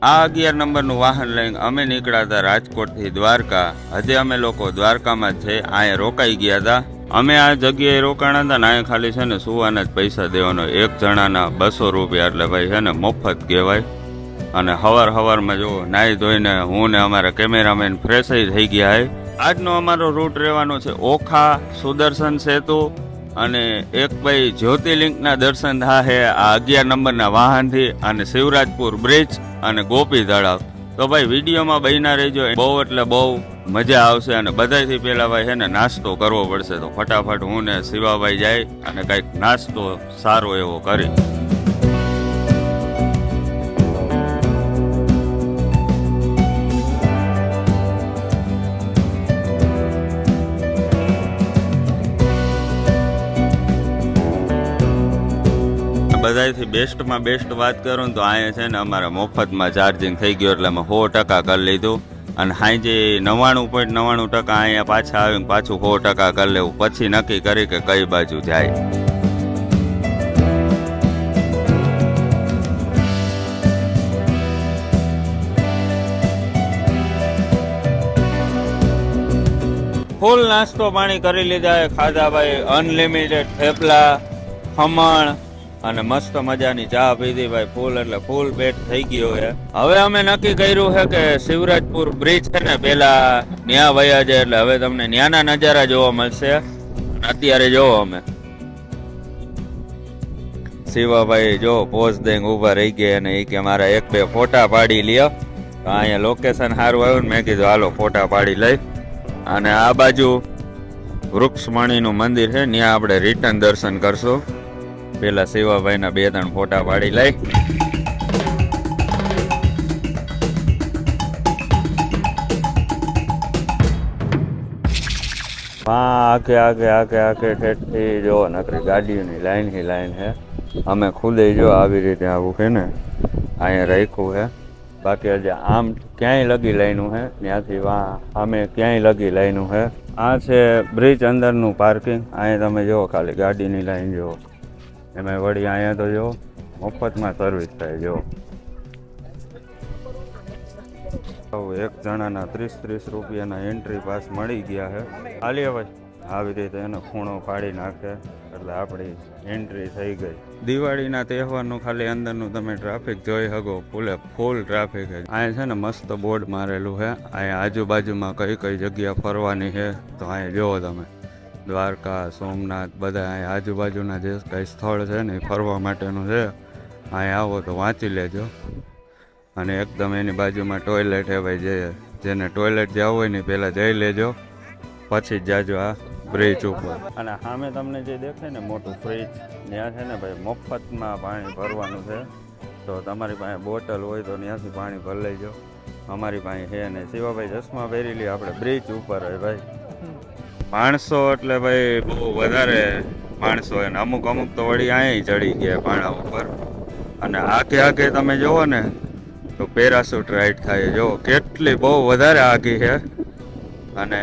આ 11 નંબરનું વાહન લઈને અમે નીકળ્યા હતા રાજકોટથી દ્વારકા. હજી અમે લોકો દ્વારકામાં જ છે, અહીંયા રોકાઈ ગયા હતા. અમે આ જગ્યાએ રોકાણા હતા ને અહીંયા ખાલી છે ને સુવાના જ પૈસા દેવાનો, એક જણાના 200 રૂપિયા, એટલે ભાઈ છે ને મફત કહેવાય. અને હવારમાં જો નાહી ધોઈને હું ને અમારા કેમેરામેન ફ્રેશ થઈ ગયા હે. આજનો અમારો રૂટ રહેવાનો છે ઓખા, સુદર્શન સેતુ અને એક ભાઈ જ્યોતિર્લિંગના દર્શન થાય આ 11 નંબરના વાહનથી, અને શિવરાજપુર બ્રિજ અને ગોપી તળાવ. તો ભાઈ વિડીયોમાં બન્યા રહેજો, બહુ એટલે બહુ મજા આવશે. અને બધાથી પહેલા ભાઈ છે ને નાસ્તો કરવો પડશે, તો ફટાફટ હું ને શિવાભાઈ જાય અને કંઈક નાસ્તો સારો એવો કરી. બધાથી બેસ્ટમાં બેસ્ટ વાત કરું ને તો અહીંયા છે ને અમારા મફતમાં ચાર્જિંગ થઈ ગયું, એટલે અમે 100% કરી લીધું. અને સાંજે 99.99% અહીંયા પાછા આવીને પાછું 100% કરી લેવું, પછી નક્કી કરી કે કઈ બાજુ જાય. ફૂલ નાસ્તો પાણી કરી લીધા, ખાધા ભાઈ અનલિમિટેડ થેપલા, ખમણ અને મસ્ત મજાની ચા પીધી ભાઈ, ફૂલ એટલે ફૂલ પેટ થઈ ગયો છે. હવે અમે નક્કી કર્યું છે કે શિવરાજપુર બ્રિજ છે ને પેલા ન્યા વયા છે, એટલે હવે તમને ન્યાના નજારા જોવા મળશે. અત્યારે જોવો અમે શિવાભાઈ જો પોઝ દઈને ઊભા રહી ગયા, અને એ કે મારા 1-2 ફોટા પાડી લ્યો. તો અહીંયા લોકેશન સારું આવ્યું ને મેં કીધું હાલો ફોટા પાડી લઈ. અને આ બાજુ વૃક્ષમણીનું મંદિર છે, ત્યાં આપણે રિટર્ન દર્શન કરશું. પેલા શિવાભાઈના 2-3 ફોટા પાડી લઈ. આખે ઠેઠથી જો નકરી ગાડીઓની લાઈન છે. અમે ખુદે જો આવી રીતે આવું છે ને અહીંયા રાખ્યું છે. બાકી હજી આમ ક્યાંય લગી લાઈનું છે, ત્યાંથી અમે ક્યાંય લગી લાઈનું છે. આ છે બ્રિજ અંદરનું પાર્કિંગ. અહીંયા તમે જુઓ ખાલી ગાડીની લાઈન જુઓ, એમાં વળી અહીંયા તો જો મફતમાં સર્વિસ થાય. જો એક જણાના 30 રૂપિયાના એન્ટ્રી પાસ મળી ગયા છે. હાલી હવે આવી રીતે એનો ખૂણો પાડી નાખે એટલે આપણી એન્ટ્રી થઈ ગઈ. દિવાળીના તહેવારનું ખાલી અંદરનું તમે ટ્રાફિક જોઈ શકો, ફૂલ ટ્રાફિક છે. અહીંયા છે ને મસ્ત બોર્ડ મારેલું છે, અહીંયા આજુબાજુમાં કઈ જગ્યા ફરવાની છે. તો અહીંયા જુઓ તમે દ્વારકા, સોમનાથ બધા અહીંયા આજુબાજુના જે કંઈ સ્થળ છે ને એ ફરવા માટેનું છે. અહીંયા આવો તો વાંચી લેજો. અને એકદમ એની બાજુમાં ટોયલેટ છે ભાઈ, જેને ટોયલેટ જવું હોય ને પહેલાં જઈ લેજો, પછી જ જાજો આ બ્રિજ ઉપર. અને સામે તમને જે દેખાય ને મોટું ફ્રીજ, ત્યાં છે ને ભાઈ મફતમાં પાણી ભરવાનું છે. તો તમારી પાસે બોટલ હોય તો ત્યાંથી પાણી ભરી લેજો. અમારી પાસે છે ને. શિવાભાઈ ચશ્મા પહેરી લઈએ, આપણે બ્રિજ ઉપર હોય ભાઈ. માણસો એટલે ભાઈ બહુ વધારે માણસો હોય ને, અમુક તો વળી અહીંયા ચડી ગયા પાણા ઉપર. અને આગે તમે જુઓ ને તો પેરાશૂટ રાઈડ થાય, જો કેટલી બહુ વધારે આઘી છે. અને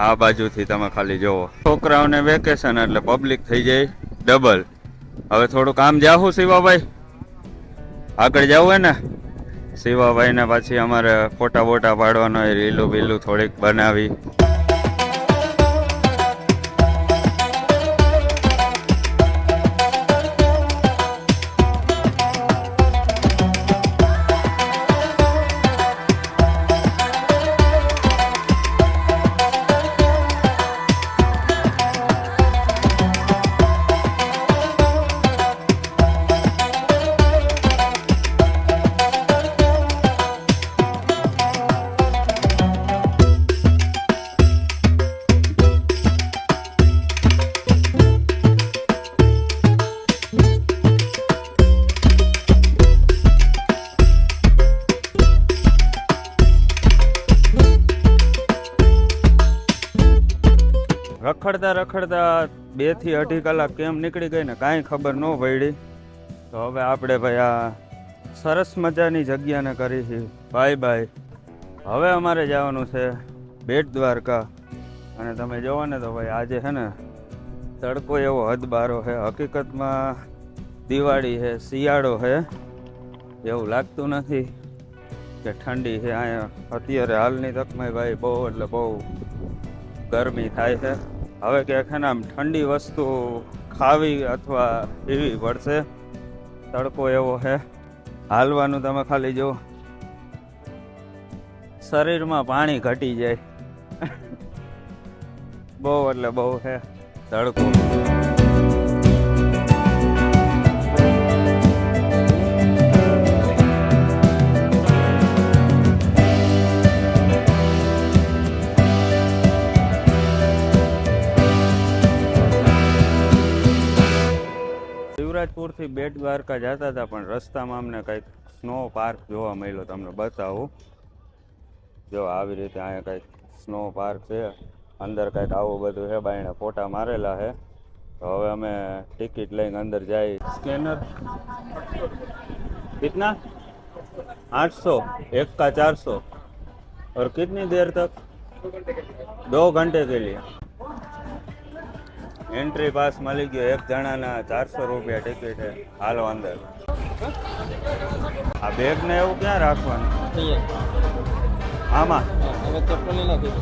આ બાજુથી તમે ખાલી જુઓ, છોકરાઓને વેકેશન એટલે પબ્લિક થઈ જાય ડબલ. હવે થોડુંક આમ જાવું શિવાભાઈ, આગળ જવું હોય ને શિવાભાઈને, પછી અમારે ફોટા બોટા પાડવાનો હોય, રીલું બીલું થોડીક બનાવી. રખડતા 2 થી 2.5 કલાક કેમ નીકળી ગઈ ને કાંઈ ખબર ન પડી. તો હવે આપણે ભાઈ આ સરસ મજાની જગ્યાને કરી છે બાય. હવે અમારે જવાનું છે બેટ દ્વારકા. અને તમે જોવો ને તો ભાઈ આજે છે ને તડકો એવો હદબારો છે. હકીકતમાં દિવાળી છે, શિયાળો છે, એવું લાગતું નથી કે ઠંડી છે અહીંયા. અત્યારે હાલની તકમાં ભાઈ બહુ એટલે બહુ ગરમી થાય છે. હવે ક્યાંક છે ને આમ ઠંડી વસ્તુ ખાવી અથવા પીવી પડશે. તડકો એવો છે, હાલવાનું તમે ખાલી જો શરીરમાં પાણી ઘટી જાય. બહુ એટલે બહુ છે તડકો. શિવરાજપુરથી બેટ દ્વારકા જતા હતા પણ રસ્તામાં અમને કંઈક સ્નો પાર્ક જોવા મળ્યો. તમને બતાવું જો આવી રીતે અહીંયા કંઈક સ્નો પાર્ક છે. અંદર કંઈક આવું બધું છે. બાયણે ફોટા મારેલા છે. તો હવે અમે ટિકિટ લઈને અંદર જઈ. સ્કેનર कितना 800 एक का 400 और कितनी देर तक 2 घंटे के लिए एंट्री पास मिली गयो. एक जणाના 400 રૂપિયા ટિકિટ છે. હાલો અંદર. આ બેગ ને એવું ક્યાં રાખવાનું? આમાં હવે ચપ્પલ નહીં નાખી.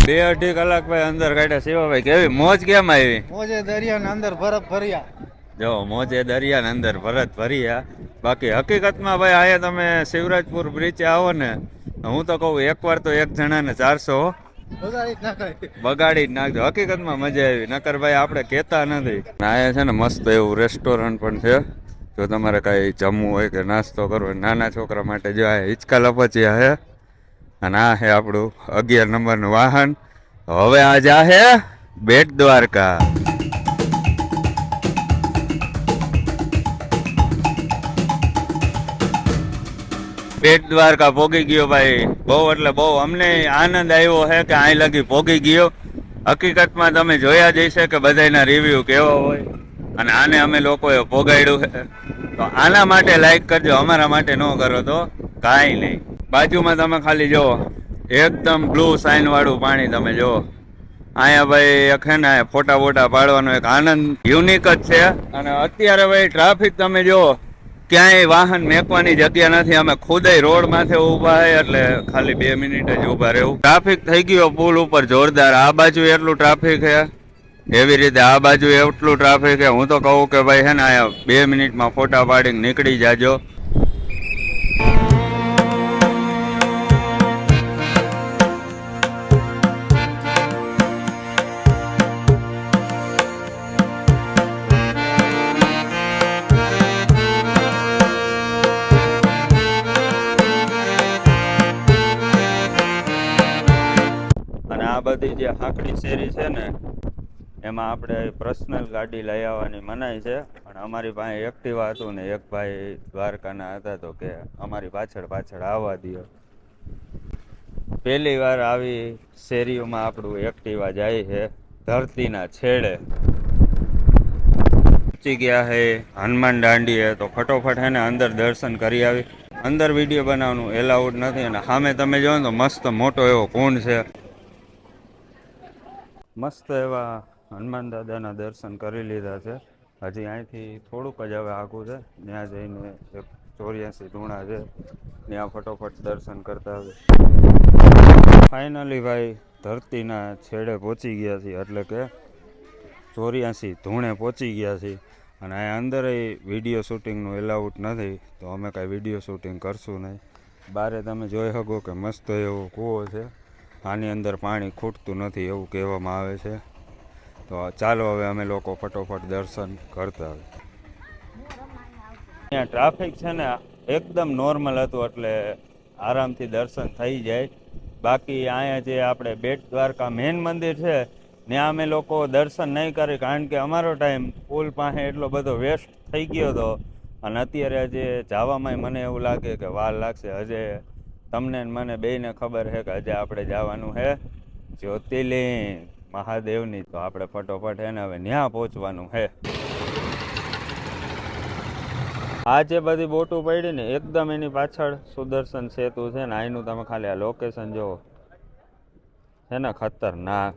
બે અઢી કલાક ભાઈ અંદર કાઢ્યા. શિવાભાઈ કેવી મોજ કેમ આવી? મોજે દરિયાના અંદર બરફ ભર્યા. જો મોજે દરિયાના અંદર બરફ ભર્યા. બાકી હકીકતમાં ભાઈ આયા તમે શિવરાજપુર બ્રિજે આવો ને, હું તો કહું એકવાર તો એક જણાને 400 બગાડી જ નાખજો. હકીકતમાં મજા આવી. નકર ભાઈ આપણે કહેતા નથી. આયા છે ને મસ્ત એવું રેસ્ટોરન્ટ પણ છે. જો તમારે કાંઈ જમવું હોય કે નાસ્તો કરવો હોય નાના છોકરા માટે જો આ હિંચકા લપચ્યા છે. અને આ છે આપણું 11 નંબરનું વાહન. હવે આ જા હે બેટ દ્વારકા. બેટ દ્વારકા પોગી ગયો ભાઈ. બહુ એટલે બહુ અમને આનંદ આવ્યો છે કે અહીં લગી પોગી ગયો. હકીકતમાં તમે જોયા જ હશે કે બધાના રિવ્યુ કેવા હોય. અને આને અમે લોકોએ પોગાડ્યું છે. તો આના માટે લાઈક કરજો, અમારા માટે ન કરો તો કાંઈ નહીં. બાજુમાં તમે ખાલી જુઓ એકદમ બ્લુ સાઇન વાળું પાણી તમે જુઓ. અહીંયા ભાઈ એક છે ને ફોટા બોટા પાડવાનો એક આનંદ યુનિક જ છે. અને અત્યારે ભાઈ ટ્રાફિક તમે જુઓ, ક્યાંય વાહન મેકવાની જગ્યા નથી. અમે ખુદય રોડ માથે ઊભા છે એટલે ખાલી 2 મિનિટ જ ઊભા રહેવું. ટ્રાફિક થઈ ગયો પુલ ઉપર જોરદાર. આ બાજુ એટલું ટ્રાફિક છે એવી રીતે આ બાજુ એટલું ટ્રાફિક છે, હું તો કહું કે ભાઈ હે ને અહીંયા 2 મિનિટમાં ફોટા પાડીને નીકળી જાજો. અને આ બધી જે હાંકડી શેરી છે ને એમાં આપણે પર્સનલ ગાડી લઈ આવવાની મનાઈ છે, પણ અમારી પાસે એક્ટિવા હતું ને એક ભાઈ દ્વારકાના હતા તો કે અમારી પાછળ પાછળ આવવા દો. પહેલી વાર આવી શેરીઓમાં આપણું એક્ટિવા જાય છે ધરતીના છેડે. પહોંચી ગયા હે હનુમાન દાંડીએ, તો ફટોફટ હે ને અંદર દર્શન કરી આવી. અંદર વિડીયો બનાવવાનું એલાઉડ નથી અને સામે તમે જો ને તો મસ્ત મોટો એવો કુંડ છે. મસ્ત એવા હનુમાન દાદાના દર્શન કરી લીધા છે. હજી અહીંથી થોડુંક જ હવે આગું છે, ત્યાં જઈને 84 ધૂણા છે, ત્યાં ફટોફટ દર્શન કરતા આવે. ફાઇનલી ભાઈ ધરતીના છેડે પહોંચી ગયા છીએ, એટલે કે 84 ધૂણે પહોંચી ગયા છીએ. અને અહીંયા અંદર વિડીયો શૂટિંગનું એલાઉડ નથી, તો અમે કાંઈ વિડીયો શૂટિંગ કરશું નહીં. બારે તમે જોઈ શકો કે મસ્ત એવો કૂવો છે, આની અંદર પાણી ખૂટતું નથી એવું કહેવામાં આવે છે. તો ચાલો હવે અમે લોકો ફટોફટ દર્શન કરતા આવે. અહીંયા ટ્રાફિક છે ને એકદમ નોર્મલ હતું, એટલે આરામથી દર્શન થઈ જાય. બાકી અહીંયા જે આપણે બેટ દ્વારકા મેન મંદિર છે ત્યાં અમે લોકો દર્શન નહીં કરી, કારણ કે અમારો ટાઈમ પુલ પાસે એટલો બધો વેસ્ટ થઈ ગયો હતો. અને અત્યારે જે જવામાં મને એવું લાગે કે વાર લાગશે. હજે તમને મને બેયને ખબર છે કે હજે આપણે જવાનું છે જ્યોતિર્લિંગ મહાદેવની, તો આપણે ફટોફટ હે ને હવે ત્યાં પહોંચવાનું છે. આ જે બધી બોટો પડી ને એકદમ એની પાછળ સુદર્શન સેતુ છે ને, અહીંનું તમે ખાલી આ લોકેશન જુઓ છે ને ખતરનાક.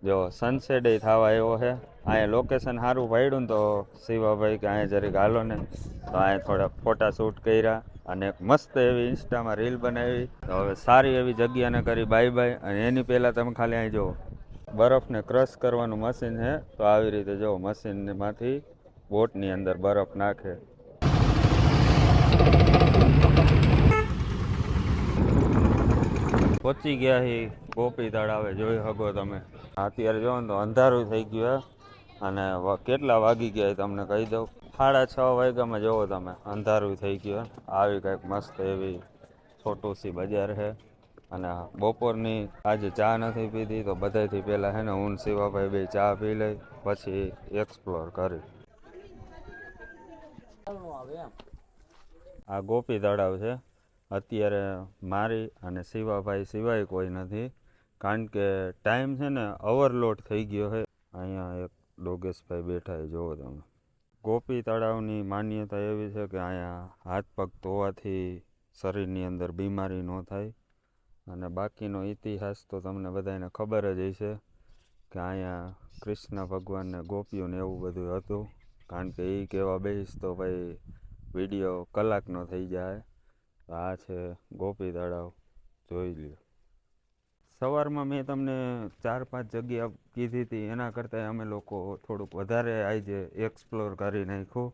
જો સનસેટ થવા એવો છે. અહીંયા લોકેશન સારું પડ્યું ને તો શિવાભાઈ કે અહીંયા જરીક હાલો ને, તો અહીંયા થોડા ફોટા શૂટ કર્યા અને એક મસ્ત એવી ઇન્સ્ટામાં રીલ બનાવી. તો હવે સારી એવી જગ્યાને કરી બાય બાય. અને એની પહેલાં તમે ખાલી અહીં જુઓ બરફને ક્રશ કરવાનું મશીન છે, તો આવી રીતે જો મશીનમાંથી બોટની અંદર બરફ નાખે. પહોંચી ગયા હી ગોપી તળાવે, જોઈ શકો તમે. અત્યારે જો ને તો અંધારું થઈ ગયું અને કેટલા વાગી ગયા તમને કહી દઉં. 6:30 વાગ્યામાં જોવો તમે અંધારું થઈ ગયું. આવી કંઈક મસ્ત એવી છોટું સી બજાર છે. અને બપોરની આજે ચા નથી પીધી, તો બધાથી પહેલાં છે ને હું શિવાભાઈ બે ચા પી લઈ, પછી એક્સપ્લોર કરી. આ ગોપી તળાવ છે. અત્યારે મારી અને શિવાભાઈ સિવાય કોઈ નથી, કારણ કે ટાઈમ છે ને ઓવરલોડ થઈ ગયો છે. અહીંયા એક ડોગેશભાઈ બેઠા છે, જોવો તમે. ગોપી તળાવની માન્યતા એવી છે કે અહીંયા હાથ પગ ધોવાથી શરીરની અંદર બીમારી ન થાય. અને બાકીનો ઇતિહાસ તો તમને બધાને ખબર જ હશે કે અહીંયા કૃષ્ણ ભગવાનને ગોપીઓને એવું બધું હતું, કારણ કે એ કહેવા બેસીશ તો ભાઈ વિડીયો કલાકનો થઈ જાય. આ છે ગોપી તળાવ, જોઈ લ્યો. સવારમાં મેં તમને 4-5 જગ્યા કીધી હતી, એના કરતાં અમે લોકો થોડુંક વધારે આજે એક્સપ્લોર કરી નાખ્યું.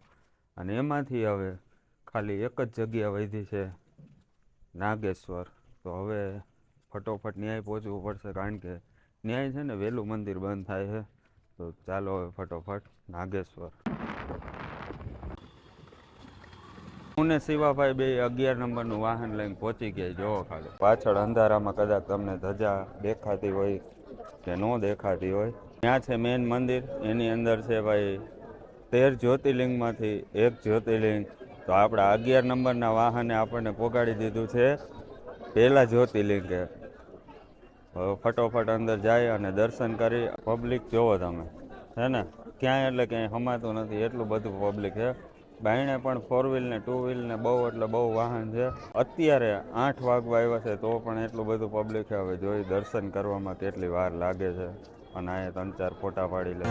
અને એમાંથી હવે ખાલી એક જ જગ્યા વધી છે, નાગેશ્વર. તો હવે ફટોફટ ન્યાય પહોંચવું પડશે, કારણ કે ન્યાય છે ને વહેલું મંદિર બંધ થાય છે. તો ચાલો હવે ફટોફટ નાગેશ્વર. હું ને શિવાભાઈ બે 11 નંબરનું વાહન લઈને પહોંચી ગયા. જોવો ખાલી પાછળ અંધારામાં કદાચ તમને ધજા દેખાતી હોય કે ન દેખાતી હોય. ત્યાં છે મેન મંદિર, એની અંદર છે ભાઈ 13 જ્યોતિર્લિંગમાંથી એક જ્યોતિર્લિંગ. તો આપણા 11 નંબરના વાહને આપણને પોગાડી દીધું છે પહેલા જ્યોતિર્લિંગે. હવે ફટોફટ અંદર જાય અને દર્શન કરી. પબ્લિક જોવો તમે, છે ને ક્યાંય એટલે ક્યાંય હમાતું નથી, એટલું બધું પબ્લિક છે. બાયણે પણ 4 વ્હીલ ને 2 વ્હીલ ને બહુ એટલે બહુ વાહન છે. અત્યારે 8 વાગવા આવ્યા છે તો પણ એટલું બધું પબ્લિક છે. હવે જોઈ દર્શન કરવામાં કેટલી વાર લાગે છે. અને અહીંયા 3-4 ફોટા પાડી લે.